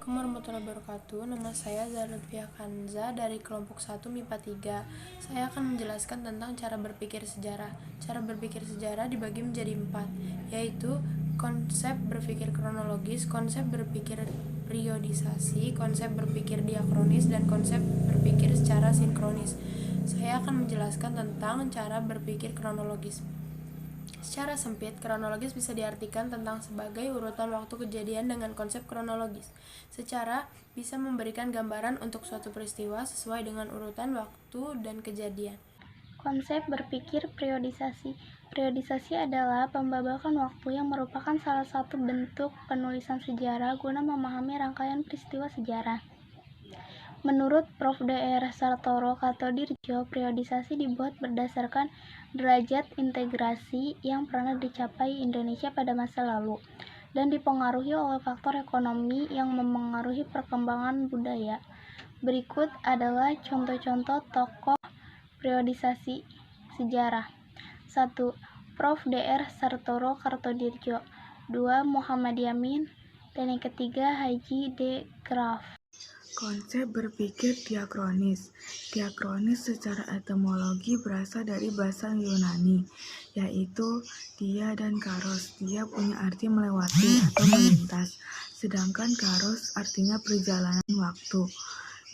Assalamualaikum warahmatullahi wabarakatuh. Nama saya Zalfiah Kanza dari kelompok 1 MIPA 3. Saya akan menjelaskan tentang cara berpikir sejarah. Cara berpikir sejarah dibagi menjadi 4, yaitu konsep berpikir kronologis, konsep berpikir periodisasi, konsep berpikir diakronis, dan konsep berpikir secara sinkronis. Saya akan menjelaskan tentang cara berpikir kronologis. Secara sempit, kronologis bisa diartikan tentang sebagai urutan waktu kejadian dengan konsep kronologis. Secara bisa memberikan gambaran untuk suatu peristiwa sesuai dengan urutan waktu dan kejadian. Konsep berpikir periodisasi. Periodisasi adalah pembabakan waktu yang merupakan salah satu bentuk penulisan sejarah guna memahami rangkaian peristiwa sejarah. Menurut Prof. Dr. Sartoro Kartodirjo, periodisasi dibuat berdasarkan derajat integrasi yang pernah dicapai Indonesia pada masa lalu dan dipengaruhi oleh faktor ekonomi yang memengaruhi perkembangan budaya. Berikut adalah contoh-contoh tokoh periodisasi sejarah. 1. Prof. Dr. Sartoro Kartodirjo. 2. Muhammad Yamin. Dan yang ketiga Haji D. Graaf. Konsep berpikir diakronis. Diakronis secara etimologi berasal dari bahasa Yunani, yaitu dia dan karos. Dia punya arti melewati atau melintas, sedangkan karos artinya perjalanan waktu.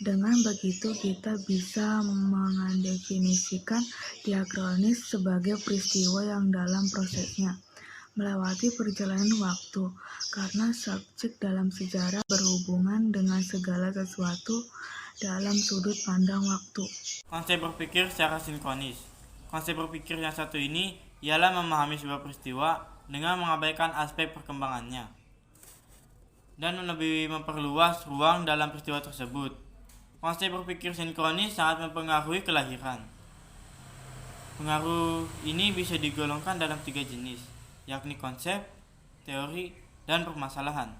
Dengan begitu kita bisa mendefinisikan diakronis sebagai peristiwa yang dalam prosesnya melewati perjalanan waktu, karena subjek dalam sejarah berhubungan dengan segala sesuatu dalam sudut pandang waktu. Konsep berpikir secara sinkronis. Konsep berpikir yang satu ini ialah memahami sebuah peristiwa dengan mengabaikan aspek perkembangannya dan lebih memperluas ruang dalam peristiwa tersebut. Konsep berpikir sinkronis sangat mempengaruhi kelahiran. Pengaruh ini bisa digolongkan dalam 3 jenis, yakni konsep, teori, dan permasalahan.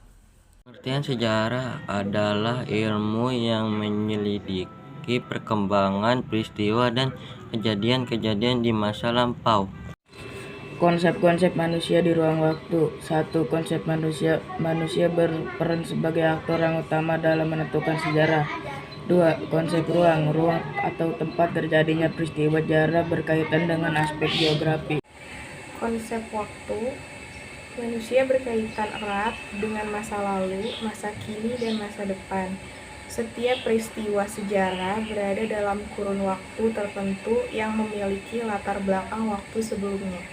Pengertian sejarah adalah ilmu yang menyelidiki perkembangan peristiwa dan kejadian-kejadian di masa lampau. Konsep-konsep manusia di ruang waktu. 1. Konsep manusia. Manusia berperan sebagai aktor yang utama dalam menentukan sejarah. 2. Konsep ruang. Ruang atau tempat terjadinya peristiwa sejarah berkaitan dengan aspek geografi. Konsep waktu. Manusia berkaitan erat dengan masa lalu, masa kini, dan masa depan. Setiap peristiwa sejarah berada dalam kurun waktu tertentu yang memiliki latar belakang waktu sebelumnya.